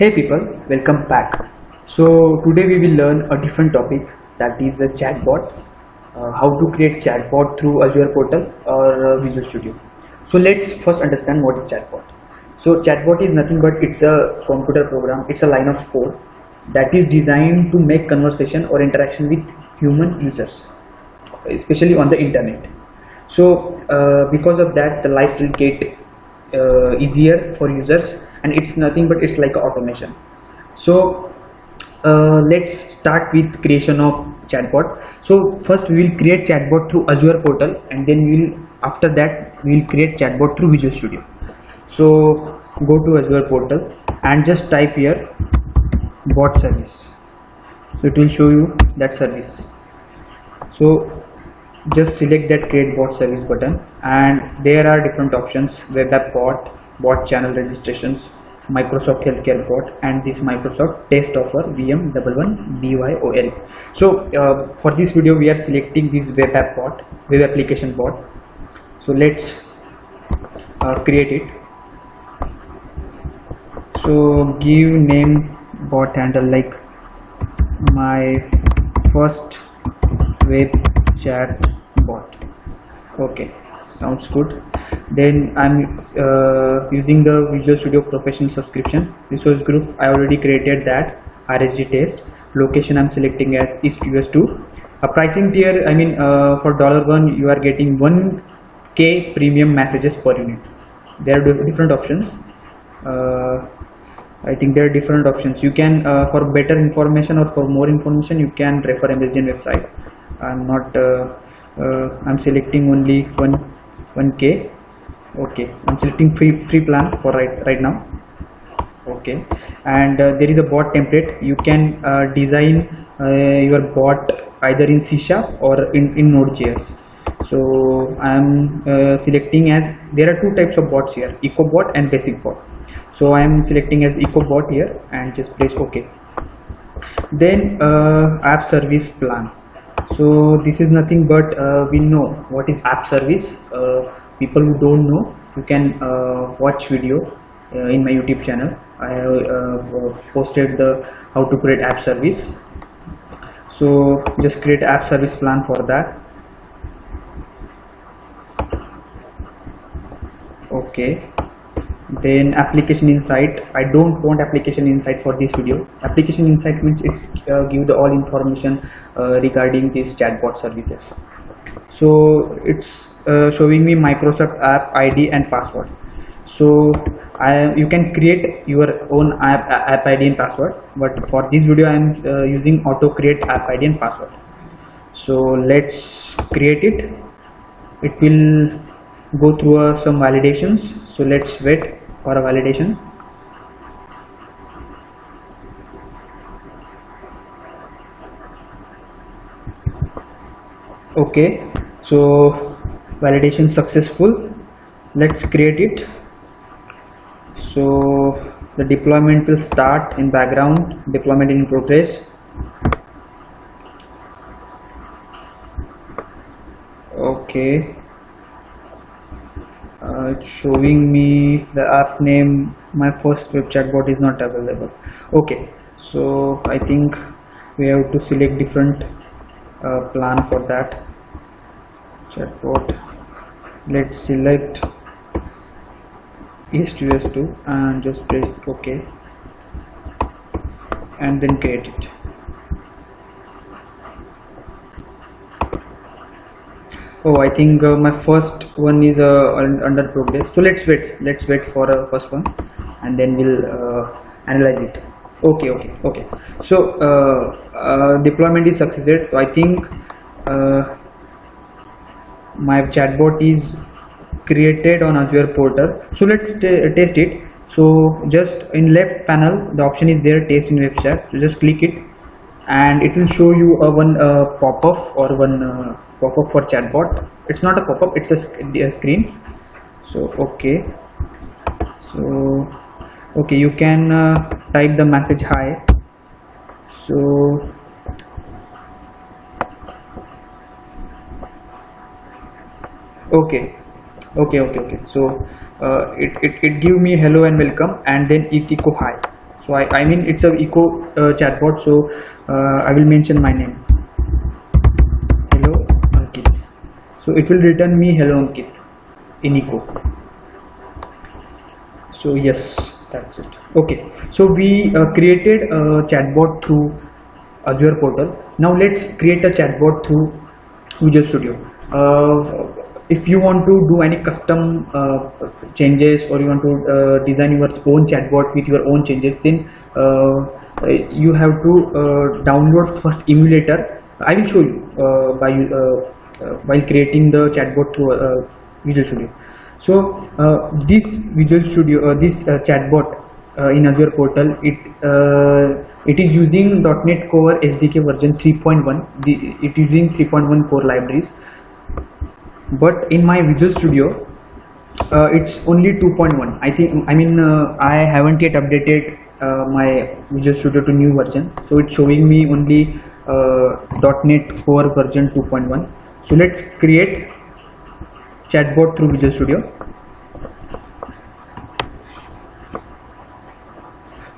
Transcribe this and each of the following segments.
Hey people, welcome back. So today we will learn a different topic, that is a chatbot. How to create chatbot through Azure Portal or Visual Studio. So let's first understand what is chatbot. So chatbot is nothing but it's a computer program. It's a line of code that is designed to make conversation or interaction with human users, especially on the internet. So because of that, the life will get easier for users, and it's nothing but it's like automation. So let's start with creation of chatbot. So first we will create chatbot through Azure Portal, and then after that we will create chatbot through Visual Studio. So go to Azure Portal and just type here bot service. So it will show you that service. So just select that create bot service button, and there are different options: web app bot, bot channel registrations, Microsoft healthcare bot, and this Microsoft test offer VM11 BYOL. So for this video we are selecting this web app bot, web application bot. So let's create it. So give name bot handle like my first web chat bot. Okay, sounds good. Then I'm using the Visual Studio Professional subscription. Resource group I already created that, RSG test. Location I'm selecting as East US2. Pricing tier, I mean for $1 you are getting 1K premium messages per unit. There are different options. I think there are different options. You can for better information or for more information you can refer MSDN website. I'm not I'm selecting only 1K. Okay, I'm selecting free plan for right now. Okay, and there is a bot template. You can design your bot either in C# or in Node.js. So I'm selecting as there are two types of bots here: eco bot and basic bot. So I am selecting as eco bot here and just press OK. Then app service plan. So this is nothing but we know what is app service. People who don't know, you can watch video in my YouTube channel. I have posted the how to create app service. So just create app service plan for that. Okay, then application insight. I don't want application insight for this video. Application insight means it's give the all information regarding these chatbot services. So it's showing me Microsoft app ID and password. So you can create your own app ID and password, but for this video I am using auto create app ID and password. So let's create it. It will go through some validations. So let's wait for a validation. Okay, so validation successful. Let's create it. So the deployment will start in background. Deployment in progress. Okay, it's showing me the app name. My first web chatbot is not available. Okay, so I think we have to select different plan for that chatbot. Let's select East US2 and just press OK, and then create it. Oh, I think my first one is under progress. So let's wait for a first one, and then we'll analyze it. Okay. So deployment is succeeded. So I think my chatbot is created on Azure Portal. So let's test it. So just in left panel the option is there, test in web chat. So just click it, and it will show you one pop-up or one pop-up for chatbot. It's not a pop-up, it's a screen. So okay, you can type the message hi. So okay. So it give me hello and welcome, and then it echo hi. So I mean it's a eco chatbot, so I will mention my name, hello Ankit. So it will return me hello Ankit in eco. So yes, that's it. Okay, so we created a chatbot through Azure portal. Now let's create a chatbot through Visual Studio. If you want to do any custom changes, or you want to design your own chatbot with your own changes, then you have to download first emulator. I will show you while creating the chatbot through Visual Studio. So this Visual Studio, this chatbot in Azure portal, it is using .NET Core SDK version 3.1. It is using 3.1 core libraries. But in my Visual Studio, it's only 2.1. I haven't yet updated my Visual Studio to new version, so it's showing me only .NET Core version 2.1. So let's create chatbot through Visual Studio.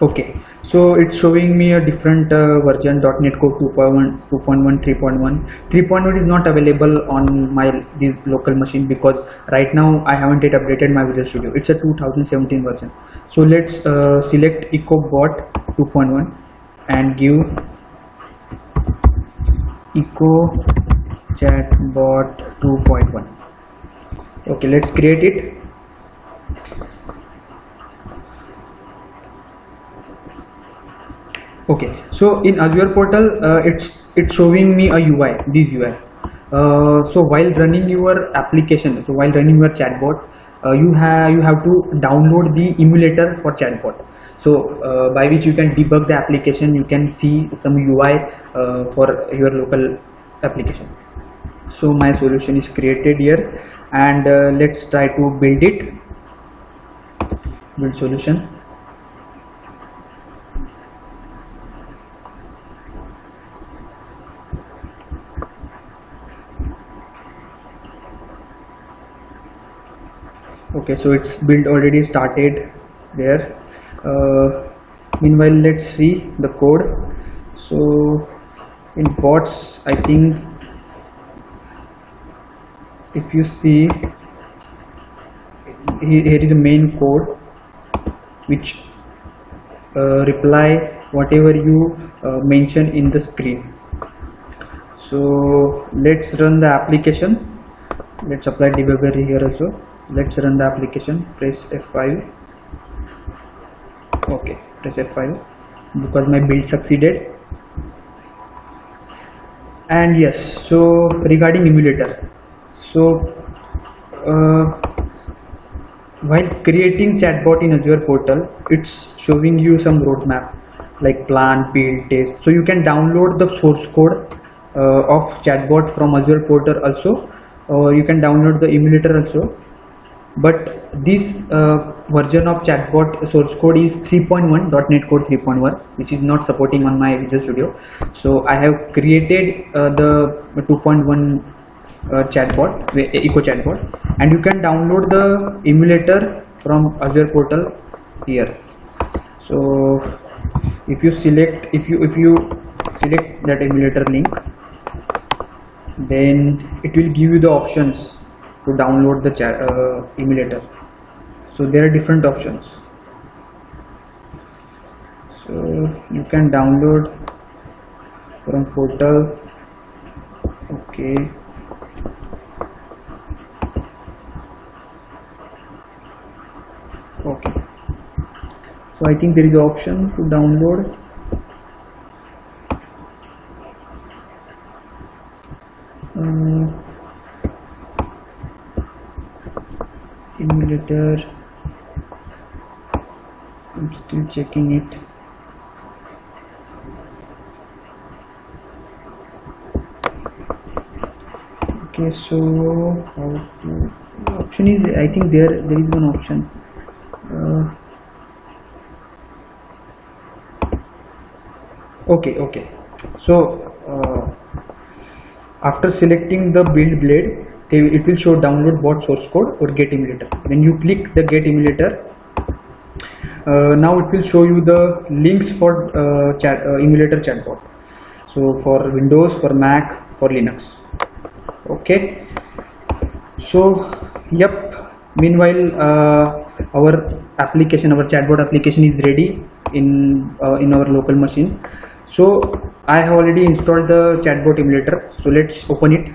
Okay, so it's showing me a different version, .NET Core 2.1, 2.1, 3.1. 3.1 is not available on this local machine because right now I haven't yet updated my Visual Studio. It's a 2017 version. So let's select EcoBot 2.1 and give Eco Chatbot 2.1. Okay, let's create it. Okay, so in Azure portal, it's showing me a UI, this UI. So while running your application, so while running your chatbot, you have to download the emulator for chatbot. So by which you can debug the application, you can see some UI for your local application. So my solution is created here, and let's try to build it. Build solution. Okay, so it's build already started there. Meanwhile, let's see the code. So in bots, I think if you see here is a main code which reply whatever you mention in the screen. So let's run the application. Let's apply debugger here also. Let's run the application. Press F5. Okay, press F5 because my build succeeded. And yes, so regarding emulator, so while creating chatbot in Azure portal, it's showing you some roadmap like plan, build, test. So you can download the source code of chatbot from Azure portal also, or you can download the emulator also. But this version of chatbot source code is 3.1, .NET Core 3.1, which is not supporting on my Visual Studio. So I have created the 2.1 chatbot, Eco Chatbot, and you can download the emulator from Azure portal here. So if you select that emulator link, then it will give you the options to download the emulator. So there are different options. So you can download from portal. Okay. Okay. So I think there is an option to download. Emulator. I'm still checking it. Okay, so how to, the option is, I think there is one option. Okay. So after selecting the build blade, it will show download bot source code or get emulator. When you click the get emulator, now it will show you the links for emulator chatbot. So for Windows, for Mac, for Linux. Okay, so yep, meanwhile our application, our chatbot application is ready in our local machine. So I have already installed the chatbot emulator, so let's open it.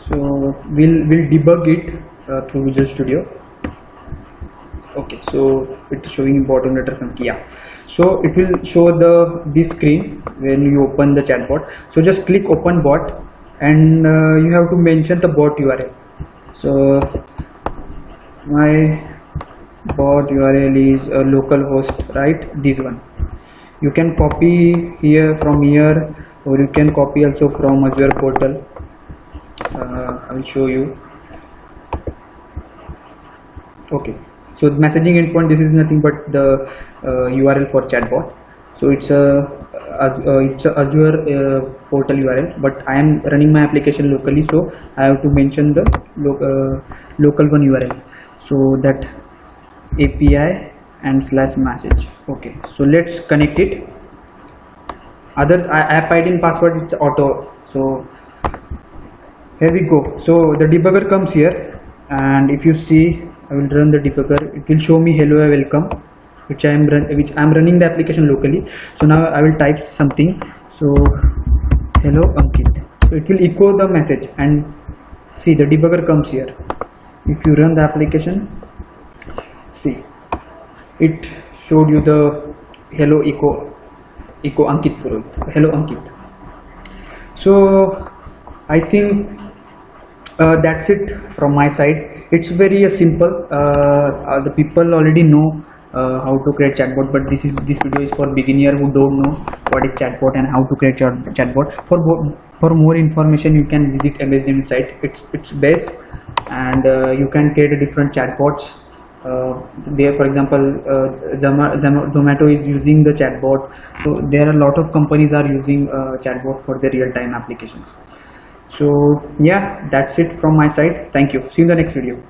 So we'll debug it through Visual Studio. Okay, so it's showing bot emulator from Kia. So it will show this screen when you open the chatbot. So just click open bot, and you have to mention the bot URL. So my bot URL is a localhost, right? This one. You can copy here from here, or you can copy also from Azure portal. I will show you. Okay, so the messaging endpoint, this is nothing but the URL for chatbot. So it's a Azure portal URL, but I am running my application locally, so I have to mention the local one URL. So that API and /message. Okay, so let's connect it. Others, app ID and password, it's auto. So here we go. So the debugger comes here, and if you see, I will run the debugger. It will show me hello, welcome, which I am running the application locally. So now I will type something. So hello Ankit. So it will echo the message, and see the debugger comes here. If you run the application, see it showed you the hello echo Ankit Purohit. Hello Ankit. So I think that's it from my side. It's very simple. The people already know how to create chatbot, but this video is for beginner who don't know what is chatbot and how to create chatbot. For more information, you can visit MSDM site. It's best, and you can create a different chatbots. There, for example, Zomato is using the chatbot. So there are a lot of companies are using chatbot for their real-time applications. So yeah, that's it from my side. Thank you. See you in the next video.